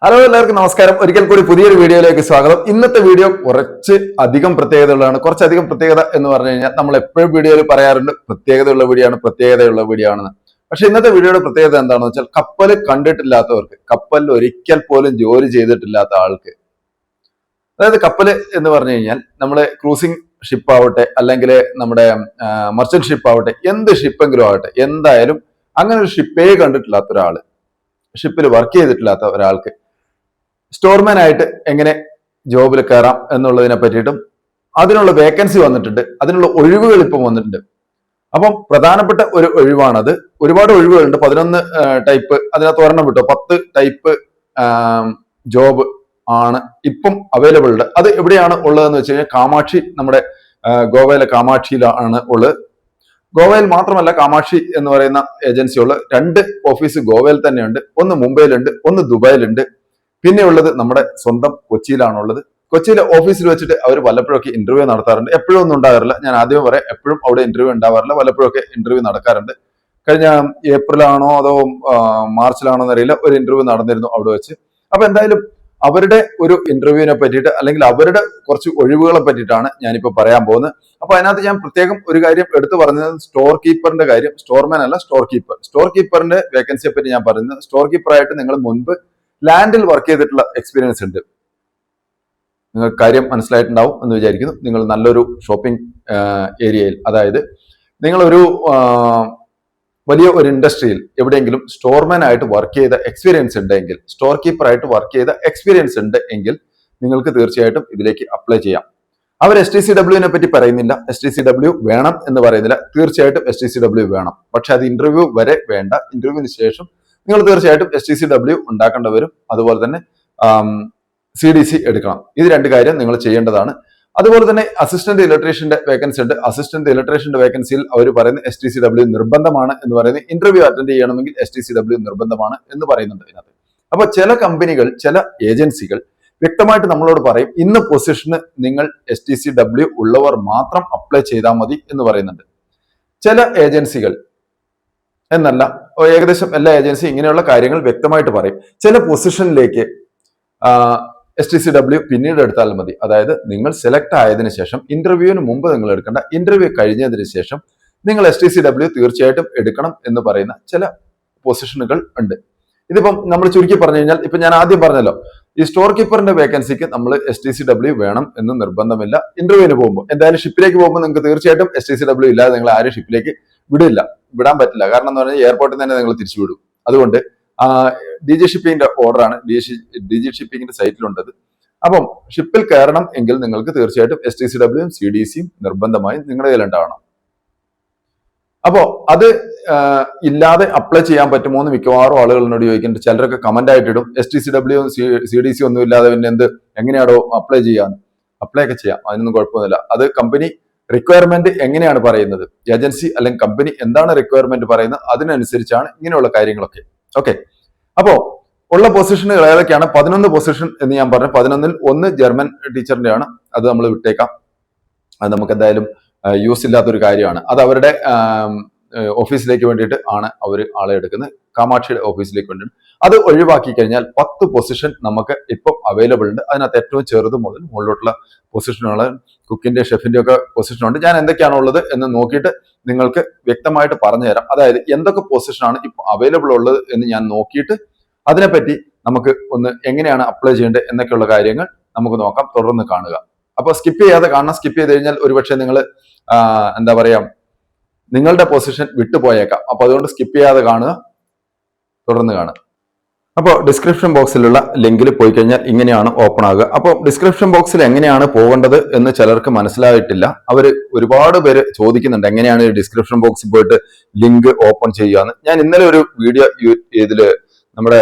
Hello എല്ലാവർക്കും നമസ്കാരം. ഒരിക്കൽ കൂടി പുതിയൊരു വീഡിയോയിലേക്ക് സ്വാഗതം. ഇന്നത്തെ വീഡിയോ കുറച്ചധികം പ്രത്യേകത എന്ന് പറഞ്ഞു കഴിഞ്ഞാൽ നമ്മൾ എപ്പോഴും വീഡിയോയിൽ പറയാറുണ്ട് പ്രത്യേകതയുള്ള വീഡിയോ ആണെന്ന്. പക്ഷെ ഇന്നത്തെ വീഡിയോയുടെ പ്രത്യേകത എന്താണെന്ന് വെച്ചാൽ കപ്പൽ കണ്ടിട്ടില്ലാത്തവർക്ക്, കപ്പലിൽ ഒരിക്കൽ പോലും ജോലി ചെയ്തിട്ടില്ലാത്ത ആൾക്ക്, അതായത് കപ്പല് എന്ന് പറഞ്ഞു കഴിഞ്ഞാൽ നമ്മള് ക്രൂസിംഗ് ഷിപ്പ് ആവട്ടെ, അല്ലെങ്കിൽ നമ്മുടെ മർച്ചന്റ് ഷിപ്പ് ആവട്ടെ, എന്ത് ഷിപ്പെങ്കിലും ആവട്ടെ, എന്തായാലും അങ്ങനെ ഒരു ഷിപ്പേ കണ്ടിട്ടില്ലാത്ത ഒരാള്, ഷിപ്പിൽ വർക്ക് ചെയ്തിട്ടില്ലാത്ത ഒരാൾക്ക് സ്റ്റോർമാൻ ആയിട്ട് എങ്ങനെ ജോബിൽ കയറാം എന്നുള്ളതിനെ പറ്റിയിട്ടും അതിനുള്ള വേക്കൻസി വന്നിട്ടുണ്ട്, അതിനുള്ള ഒഴിവുകൾ ഇപ്പം വന്നിട്ടുണ്ട്. അപ്പം പ്രധാനപ്പെട്ട ഒരു ഒഴിവാണത്. ഒരുപാട് ഒഴിവുകളുണ്ട്, 11 ടൈപ്പ്, അതിനകത്ത് ഒരെണ്ണം വിട്ടോ 10 ടൈപ്പ് ജോബ് ആണ് ഇപ്പം അവൈലബിൾ ഉണ്ട്. അത് എവിടെയാണ് ഉള്ളതെന്ന് വെച്ച് കഴിഞ്ഞാൽ കാമാക്ഷി, നമ്മുടെ ഗോവയിലെ കാമാക്ഷിയിലാണ് ഉള്ളത്. ഗോവയിൽ മാത്രമല്ല, കാമാക്ഷി എന്ന് പറയുന്ന ഏജൻസി ഉള്ള 2 ഓഫീസ് ഗോവയിൽ തന്നെയുണ്ട്. ഒന്ന് മുംബൈയിലുണ്ട്, ഒന്ന് ദുബായിലുണ്ട്. പിന്നെ ഉള്ളത് നമ്മുടെ സ്വന്തം കൊച്ചിയിലാണുള്ളത്. കൊച്ചിയിലെ ഓഫീസിൽ വെച്ചിട്ട് അവർ വല്ലപ്പോഴൊക്കെ ഇന്റർവ്യൂ നടത്താറുണ്ട്. എപ്പോഴും ഒന്നും ഉണ്ടാകാറില്ല, ഞാൻ ആദ്യമേ പറയാം, എപ്പോഴും അവിടെ ഇന്റർവ്യൂ ഉണ്ടാവാറില്ല, വല്ലപ്പോഴൊക്കെ ഇന്റർവ്യൂ നടക്കാറുണ്ട്. കഴിഞ്ഞ ഏപ്രിലാണോ അതോ മാർച്ചിലാണോ എന്നറിയില്ല, ഒരു ഇന്റർവ്യൂ നടന്നിരുന്നു അവിടെ വെച്ച്. അപ്പൊ എന്തായാലും അവരുടെ ഒരു ഇന്റർവ്യൂവിനെ പറ്റിയിട്ട്, അല്ലെങ്കിൽ അവരുടെ കുറച്ച് ഒഴിവുകളെ പറ്റിയിട്ടാണ് ഞാനിപ്പോൾ പറയാൻ പോകുന്നത്. അപ്പൊ അതിനകത്ത് ഞാൻ പ്രത്യേകം ഒരു കാര്യം എടുത്തു പറഞ്ഞത് സ്റ്റോർ കീപ്പറിന്റെ കാര്യം, സ്റ്റോർമാൻ അല്ല സ്റ്റോർ കീപ്പർ. സ്റ്റോർ കീപ്പറിന്റെ വേക്കൻസിയെ പറ്റി ഞാൻ പറയുന്നത്, സ്റ്റോർ കീപ്പറായിട്ട് നിങ്ങൾ മുൻപ് ലാൻഡിൽ വർക്ക് ചെയ്തിട്ടുള്ള എക്സ്പീരിയൻസ് ഉണ്ട്, നിങ്ങൾക്ക് കാര്യം മനസ്സിലായിട്ടുണ്ടാവും എന്ന് വിചാരിക്കുന്നു. നിങ്ങൾ നല്ലൊരു ഷോപ്പിംഗ് ഏരിയയിൽ, അതായത് നിങ്ങളൊരു വലിയ ഒരു ഇൻഡസ്ട്രിയിൽ എവിടെയെങ്കിലും സ്റ്റോർമാൻ ആയിട്ട് വർക്ക് ചെയ്ത എക്സ്പീരിയൻസ് ഉണ്ടെങ്കിൽ, സ്റ്റോർ കീപ്പർ ആയിട്ട് വർക്ക് ചെയ്ത എക്സ്പീരിയൻസ് ഉണ്ട് എങ്കിൽ നിങ്ങൾക്ക് തീർച്ചയായിട്ടും ഇതിലേക്ക് അപ്ലൈ ചെയ്യാം. അവർ STCW പറ്റി പറയുന്നില്ല, STCW വേണം എന്ന് പറയുന്നില്ല. തീർച്ചയായിട്ടും STCW വേണം, പക്ഷെ അത് ഇന്റർവ്യൂ വരെ വേണ്ട. ഇന്റർവ്യൂവിന് ശേഷം നിങ്ങൾ തീർച്ചയായിട്ടും STCW ഉണ്ടാക്കേണ്ടി വരും. അതുപോലെ തന്നെ CDC എടുക്കണം. ഇത് 2 കാര്യം നിങ്ങൾ ചെയ്യേണ്ടതാണ്. അതുപോലെ തന്നെ അസിസ്റ്റന്റ് ഇലക്ട്രീഷ്യന്റെ വേക്കൻസി ഉണ്ട്. അസിസ്റ്റന്റ് ഇലക്ട്രീഷ്യന്റെ വേക്കൻസിയിൽ അവർ പറയുന്നത് STCW നിർബന്ധമാണ് എന്ന് പറയുന്നത്. ഇന്റർവ്യൂ അറ്റൻഡ് ചെയ്യണമെങ്കിൽ STCW നിർബന്ധമാണ് എന്ന് പറയുന്നുണ്ട് ഇതിനകത്ത്. അപ്പൊ ചില കമ്പനികൾ, ചില ഏജൻസികൾ വ്യക്തമായിട്ട് നമ്മളോട് പറയും, ഇന്ന പൊസിഷന് നിങ്ങൾ STCW ഉള്ളവർ മാത്രം അപ്ലൈ ചെയ്താൽ മതി എന്ന് പറയുന്നുണ്ട്. ചില ഏജൻസികൾ എന്നല്ല, ഏകദേശം എല്ലാ ഏജൻസി ഇങ്ങനെയുള്ള കാര്യങ്ങൾ വ്യക്തമായിട്ട് പറയും. ചില പൊസിഷനിലേക്ക് STCW പിന്നീട് എടുത്താൽ മതി. അതായത് നിങ്ങൾ സെലക്ട് ആയതിനു ശേഷം, ഇന്റർവ്യൂവിന് മുമ്പ് നിങ്ങൾ എടുക്കേണ്ട, ഇന്റർവ്യൂ കഴിഞ്ഞതിന് ശേഷം നിങ്ങൾ STCW തീർച്ചയായിട്ടും എടുക്കണം എന്ന് പറയുന്ന ചില പൊസിഷനുകൾ ഉണ്ട്. ഇതിപ്പം നമ്മൾ ചുരുക്കി പറഞ്ഞു കഴിഞ്ഞാൽ, ഇപ്പൊ ഞാൻ ആദ്യം പറഞ്ഞല്ലോ, ഈ സ്റ്റോർ കീപ്പറിന്റെ വേക്കൻസിക്ക് നമ്മൾ STCW വേണം എന്ന് നിർബന്ധമില്ല. ഇന്റർവ്യൂവിന് പോകുമ്പോൾ, എന്തായാലും ഷിപ്പിലേക്ക് പോകുമ്പോൾ നിങ്ങൾക്ക് തീർച്ചയായിട്ടും STCW ഇല്ലാതെ നിങ്ങൾ ആരും ഷിപ്പിലേക്ക് വിടാൻ പറ്റില്ല. കാരണം എന്ന് പറഞ്ഞാൽ എയർപോർട്ടിൽ തന്നെ നിങ്ങൾ തിരിച്ചു വിടും. അതുകൊണ്ട് DG ഷിപ്പിംഗിന്റെ ഓർഡറാണ്, DG ഷിപ്പിംഗിന്റെ സൈറ്റിലുണ്ടത്. അപ്പം ഷിപ്പിൽ കയറണം എങ്കിൽ നിങ്ങൾക്ക് തീർച്ചയായിട്ടും STCW CDC നിർബന്ധമായും നിങ്ങളുടെ കയ്യിൽ ഉണ്ടാവണം. അപ്പോ അത് ഇല്ലാതെ അപ്ലൈ ചെയ്യാൻ പറ്റുമോ എന്ന് മിക്കവാറും ആളുകളോട് ചോദിക്കുന്നുണ്ട്. ചിലരൊക്കെ കമന്റ് ആയിട്ടിടും, STCW CDC ഒന്നും ഇല്ലാതെ പിന്നെ എങ്ങനെയാണോ അപ്ലൈ ചെയ്യാന്ന്. അപ്ലൈ ഒക്കെ ചെയ്യാം, അതിനൊന്നും കുഴപ്പമൊന്നുമില്ല. അത് കമ്പനി റിക്വയർമെന്റ് എങ്ങനെയാണ് പറയുന്നത്, ഏജൻസി അല്ലെങ്കിൽ കമ്പനി എന്താണ് റിക്വയർമെന്റ് പറയുന്നത്, അതിനനുസരിച്ചാണ് ഇങ്ങനെയുള്ള കാര്യങ്ങളൊക്കെ. ഓക്കെ, അപ്പോ ഉള്ള പൊസിഷനുകൾ ഏതൊക്കെയാണ്? 11 പൊസിഷൻ എന്ന് ഞാൻ പറഞ്ഞു. 11-ൽ 1 ജർമ്മൻ ടീച്ചറിന്റെ ആണ്, അത് നമ്മൾ വിട്ടേക്കാം. അത് നമുക്ക് എന്തായാലും യൂസ് ഇല്ലാത്തൊരു കാര്യമാണ്. അത് അവരുടെ ഓഫീസിലേക്ക് വേണ്ടിയിട്ട് ആണ് അവർ ആളെ എടുക്കുന്നത്, കാമാക്ഷിയുടെ ഓഫീസിലേക്ക് വേണ്ടിയിട്ട്. അത് ഒഴിവാക്കി കഴിഞ്ഞാൽ 10 പൊസിഷൻ നമുക്ക് ഇപ്പം അവൈലബിൾ ഉണ്ട്. അതിനകത്ത് ഏറ്റവും ചെറുത് മുതൽ മുകളിലോട്ടുള്ള പൊസിഷനുകൾ, കുക്കിന്റെ ഷെഫിന്റെ ഒക്കെ പൊസിഷനുണ്ട്. ഞാൻ എന്തൊക്കെയാണ് ഉള്ളത് എന്ന് നോക്കിയിട്ട് നിങ്ങൾക്ക് വ്യക്തമായിട്ട് പറഞ്ഞു തരാം. അതായത് എന്തൊക്കെ പൊസിഷനാണ് ഇപ്പൊ അവൈലബിൾ ഉള്ളത് എന്ന് ഞാൻ നോക്കിയിട്ട് അതിനെപ്പറ്റി നമുക്ക് ഒന്ന് എങ്ങനെയാണ് അപ്ലൈ ചെയ്യേണ്ടത് എന്നൊക്കെയുള്ള കാര്യങ്ങൾ നമുക്ക് നോക്കാം. തുടർന്ന് കാണുക. അപ്പൊ സ്കിപ്പ് ചെയ്യാതെ കാണണം. സ്കിപ്പ് ചെയ്ത് കഴിഞ്ഞാൽ ഒരുപക്ഷെ നിങ്ങൾ എന്താ പറയാ, നിങ്ങളുടെ പൊസിഷൻ വിട്ടുപോയേക്കാം. അപ്പൊ അതുകൊണ്ട് സ്കിപ്പ് ചെയ്യാതെ കാണുക, തുടർന്ന് കാണുക. അപ്പോൾ ഡിസ്ക്രിപ്ഷൻ ബോക്സിലുള്ള ലിങ്കിൽ പോയി കഴിഞ്ഞാൽ ഇങ്ങനെയാണ് ഓപ്പൺ ആകുക. അപ്പോൾ ഡിസ്ക്രിപ്ഷൻ ബോക്സിൽ എങ്ങനെയാണ് പോകേണ്ടത് എന്ന് ചിലർക്ക് മനസ്സിലായിട്ടില്ല. അവർ ഒരുപാട് പേര് ചോദിക്കുന്നുണ്ട്, എങ്ങനെയാണ് ഈ ഡിസ്ക്രിപ്ഷൻ ബോക്സിൽ പോയിട്ട് ലിങ്ക് ഓപ്പൺ ചെയ്യുകയെന്ന്. ഞാൻ ഇന്നലെ ഒരു വീഡിയോ ഇതില് നമ്മുടെ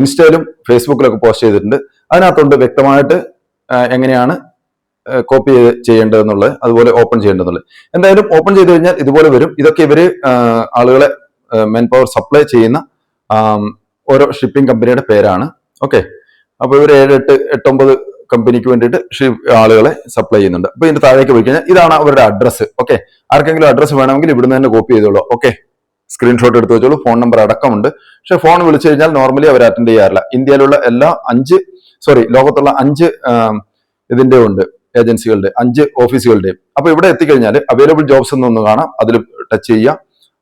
ഇൻസ്റ്റയിലും ഫേസ്ബുക്കിലൊക്കെ പോസ്റ്റ് ചെയ്തിട്ടുണ്ട്. അതിനകത്തുണ്ട് വ്യക്തമായിട്ട് എങ്ങനെയാണ് കോപ്പി ചെയ്യേണ്ടതെന്നുള്ളത്, അതുപോലെ ഓപ്പൺ ചെയ്യേണ്ടതെന്നുള്ളത്. എന്തായാലും ഓപ്പൺ ചെയ്ത് കഴിഞ്ഞാൽ ഇതുപോലെ വരും. ഇതൊക്കെ ഇവര് ആളുകളെ മെൻ പവർ സപ്ലൈ ചെയ്യുന്ന ഓരോ ഷിപ്പിംഗ് കമ്പനിയുടെ പേരാണ്. ഓക്കെ, അപ്പൊ ഇവർ 7, 8, 9 കമ്പനിക്ക് വേണ്ടിയിട്ട് ആളുകളെ സപ്ലൈ ചെയ്യുന്നുണ്ട്. അപ്പൊ ഇതിന്റെ താഴേക്ക് പോയി കഴിഞ്ഞാൽ ഇതാണ് അവരുടെ അഡ്രസ്സ്. ഓക്കെ, ആർക്കെങ്കിലും അഡ്രസ്സ് വേണമെങ്കിൽ ഇവിടുന്ന് തന്നെ കോപ്പി ചെയ്തോളൂ. ഓക്കെ, സ്ക്രീൻഷോട്ട് എടുത്ത് വെച്ചോളൂ. ഫോൺ നമ്പർ അടക്കമുണ്ട്. പക്ഷെ ഫോൺ വിളിച്ചു കഴിഞ്ഞാൽ നോർമലി അവർ അറ്റൻഡ് ചെയ്യാറില്ല. ഇന്ത്യയിലുള്ള എല്ലാ ലോകത്തുള്ള 5 ഇതിന്റെ ഉണ്ട് ഏജൻസികളുടെ 5 ഓഫീസുകളുടെയും. അപ്പൊ ഇവിടെ എത്തിക്കഴിഞ്ഞാൽ അവൈലബിൾ ജോബ്സ് എന്നൊന്ന് കാണാം. അതിൽ ടച്ച് ചെയ്യുക.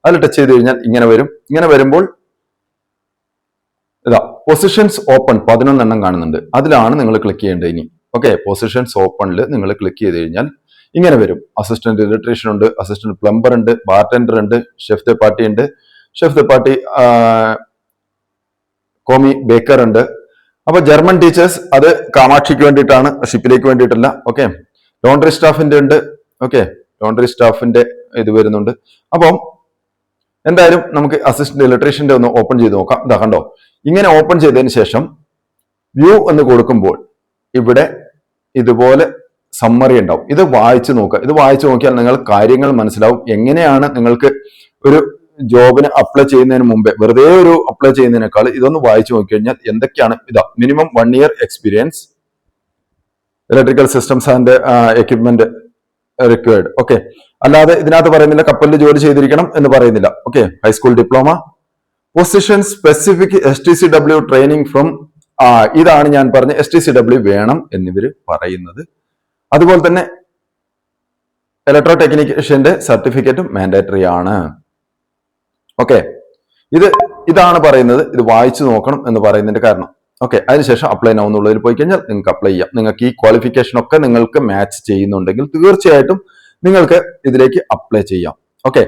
അതിൽ ടച്ച് ചെയ്ത് കഴിഞ്ഞാൽ ഇങ്ങനെ വരും. ഇങ്ങനെ വരുമ്പോൾ ഇതാ പൊസിഷൻസ് ഓപ്പൺ 11 എണ്ണം കാണുന്നുണ്ട്. അതിലാണ് നിങ്ങൾ ക്ലിക്ക് ചെയ്യേണ്ടത് ഇനി. ഓക്കെ, പൊസിഷൻസ് ഓപ്പണിൽ നിങ്ങൾ ക്ലിക്ക് ചെയ്ത് കഴിഞ്ഞാൽ ഇങ്ങനെ വരും. അസിസ്റ്റന്റ് ഇലക്ട്രീഷ്യൻ ഉണ്ട്, അസിസ്റ്റന്റ് പ്ലംബർ ഉണ്ട്, ബാർടെൻഡർ ഉണ്ട്, ഷെഫ് ദ പാർട്ടി ഉണ്ട്, chef the party Komi Baker ഉണ്ട്. അപ്പൊ ജർമ്മൻ ടീച്ചേഴ്സ് അത് കാമാക്ഷിക്ക് വേണ്ടിയിട്ടാണ്, ഷിപ്പിലേക്ക് വേണ്ടിയിട്ടല്ല. ഓക്കെ, ലോണ്ടറി സ്റ്റാഫിന്റെ ഉണ്ട്. ഓക്കെ, ലോണ്ടറി സ്റ്റാഫിന്റെ ഇത് വരുന്നുണ്ട്. അപ്പം എന്തായാലും നമുക്ക് അസിസ്റ്റന്റ് ഇലക്ട്രീഷ്യന്റെ ഒന്ന് ഓപ്പൺ ചെയ്ത് നോക്കാം. ഇതാ കണ്ടോ, ഇങ്ങനെ ഓപ്പൺ ചെയ്തതിന് ശേഷം വ്യൂ എന്ന് കൊടുക്കുമ്പോൾ ഇവിടെ ഇതുപോലെ സമ്മറി ഉണ്ടാവും. ഇത് വായിച്ചു നോക്കുക. ഇത് വായിച്ചു നോക്കിയാൽ നിങ്ങൾ കാര്യങ്ങൾ മനസ്സിലാവും. എങ്ങനെയാണ് നിങ്ങൾക്ക് ഒരു ജോബിന് അപ്ലൈ ചെയ്യുന്നതിന് മുമ്പേ വെറുതെ ഒരു അപ്ലൈ ചെയ്യുന്നതിനേക്കാൾ ഇതൊന്ന് വായിച്ചു നോക്കി കഴിഞ്ഞാൽ എന്തൊക്കെയാണ്. ഇതാ minimum 1 year experience, electrical systems and equipment required. Okay, അല്ലാതെ ഇതിനകത്ത് പറയുന്നില്ല കപ്പലിൽ ജോലി ചെയ്തിരിക്കണം എന്ന് പറയുന്നില്ല. Okay, high school diploma, position specific STCW training from ഇതാണ് ഞാൻ പറഞ്ഞ STCW വേണം എന്നിവർ പറയുന്നത്. അതുപോലെ തന്നെ ഇലക്ട്രോ ടെക്നീഷ്യന്റെ സർട്ടിഫിക്കറ്റും മാൻഡേറ്ററി ആണ്. ഓക്കെ, ഇതാണ് പറയുന്നത്. ഇത് വായിച്ചു നോക്കണം എന്ന് പറയുന്നതിന്റെ കാരണം. ഓക്കെ, അതിനുശേഷം അപ്ലൈ നൗ എന്നുള്ളതിൽ പോയി കഴിഞ്ഞാൽ നിങ്ങൾക്ക് അപ്ലൈ ചെയ്യാം. നിങ്ങൾക്ക് ഈ ക്വാളിഫിക്കേഷൻ ഒക്കെ നിങ്ങൾക്ക് മാച്ച് ചെയ്യുന്നുണ്ടെങ്കിൽ തീർച്ചയായിട്ടും നിങ്ങൾക്ക് ഇതിലേക്ക് അപ്ലൈ ചെയ്യാം. ഓക്കെ,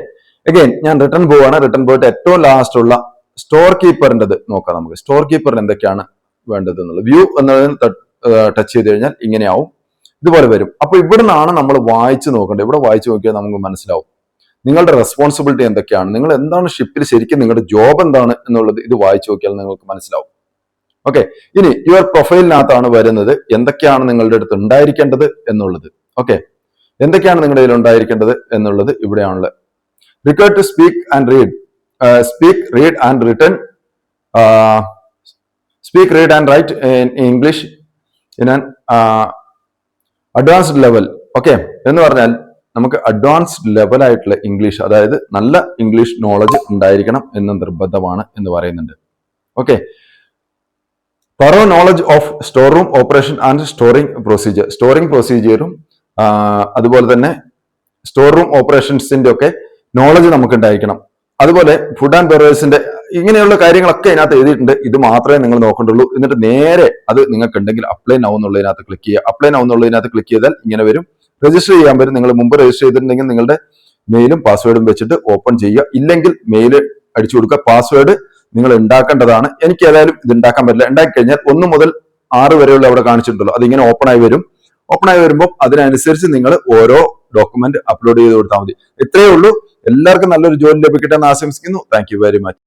അഗൈൻ ഞാൻ റിട്ടേൺ പോവാണ്. റിട്ടേൺ പോയിട്ട് ഏറ്റവും ലാസ്റ്റ് ഉള്ള സ്റ്റോർ കീപ്പറിൻ്റെത് നോക്കാം. നമുക്ക് സ്റ്റോർ കീപ്പറിന് എന്തൊക്കെയാണ് വേണ്ടത് എന്നുള്ളത് വ്യൂ എന്നതിന് ടച്ച് ചെയ്ത് കഴിഞ്ഞാൽ ഇങ്ങനെയാവും. ഇതുപോലെ വരും. അപ്പൊ ഇവിടുന്നാണ് നമ്മൾ വായിച്ചു നോക്കേണ്ടത്. ഇവിടെ വായിച്ചു നോക്കിയാൽ നമുക്ക് മനസ്സിലാവും നിങ്ങളുടെ റെസ്പോൺസിബിലിറ്റി എന്തൊക്കെയാണ്, നിങ്ങൾ എന്താണ് ഷിപ്പിൽ ശരിക്കും നിങ്ങളുടെ ജോബ് എന്താണ് എന്നുള്ളത് ഇത് വായിച്ചു നോക്കിയാൽ നിങ്ങൾക്ക് മനസ്സിലാവും. ഓക്കെ, ഇനി യുവർ പ്രൊഫൈലിനകത്താണ് വരുന്നത് എന്തൊക്കെയാണ് നിങ്ങളുടെ അടുത്ത് ഉണ്ടായിരിക്കേണ്ടത് എന്നുള്ളത്. ഓക്കെ, എന്തൊക്കെയാണ് നിങ്ങളുടെ കയ്യിൽ ഉണ്ടായിരിക്കേണ്ടത് എന്നുള്ളത് ഇവിടെയാണുള്ളത്. Required to speak and read, speak read and written, speak read and write in English in an advanced level. Okay, എന്ന് പറഞ്ഞാൽ നമുക്ക് അഡ്വാൻസ്ഡ് ലെവൽ ആയിട്ടുള്ള ഇംഗ്ലീഷ്, അതായത് നല്ല ഇംഗ്ലീഷ് നോളജ് ഉണ്ടായിരിക്കണം എന്ന് നിർബന്ധമാണ് എന്ന് പറയുന്നുണ്ട്. Okay, thorough knowledge of store room operation and storing പ്രൊസീജിയറും അതുപോലെ തന്നെ സ്റ്റോർ റൂം ഓപ്പറേഷൻസിന്റെ ഒക്കെ നോളജ് നമുക്ക് ഉണ്ടായിരിക്കണം. അതുപോലെ ഫുഡ് ആൻഡ് ബെവറേജസിന്റെ ഇങ്ങനെയുള്ള കാര്യങ്ങളൊക്കെ ഇതിനകത്ത് എഴുതിയിട്ടുണ്ട്. ഇത് മാത്രമേ നിങ്ങൾ നോക്കേണ്ടുള്ളൂ. എന്നിട്ട് നേരെ അത് നിങ്ങൾക്ക് ഉണ്ടെങ്കിൽ അപ്ലൈ നൗ എന്നുള്ളതിനകത്ത് ക്ലിക്ക് ചെയ്യുക. അപ്ലൈ നൗ എന്നുള്ളതിനകത്ത് ക്ലിക്ക് ചെയ്താൽ ഇങ്ങനെ വരും. രജിസ്റ്റർ ചെയ്യാൻ വരും. നിങ്ങൾ മുമ്പ് രജിസ്റ്റർ ചെയ്തിട്ടുണ്ടെങ്കിൽ നിങ്ങളുടെ മെയിലും പാസ്വേഡും വെച്ചിട്ട് ഓപ്പൺ ചെയ്യുക. ഇല്ലെങ്കിൽ മെയിൽ അടിച്ചു കൊടുക്കുക. പാസ്വേഡ് നിങ്ങൾ ഉണ്ടാക്കേണ്ടതാണ്. എനിക്ക് ഏതായാലും ഇത് ഉണ്ടാക്കാൻ പറ്റില്ല. ഉണ്ടാക്കി കഴിഞ്ഞാൽ 1 മുതൽ 6 വരെയുള്ള അവിടെ കാണിച്ചിട്ടുണ്ടല്ലോ, അതിങ്ങനെ ഓപ്പൺ ആയി വരും. ഓപ്പൺ ആയി വരുമ്പോൾ അതിനനുസരിച്ച് നിങ്ങൾ ഓരോ ഡോക്യുമെന്റ് അപ്ലോഡ് ചെയ്ത് കൊടുത്താൽ മതി. ഇത്രയേ ഉള്ളൂ. എല്ലാവർക്കും നല്ലൊരു ജോലി ലഭിക്കട്ടെ എന്ന് ആശംസിക്കുന്നു. Thank you very much.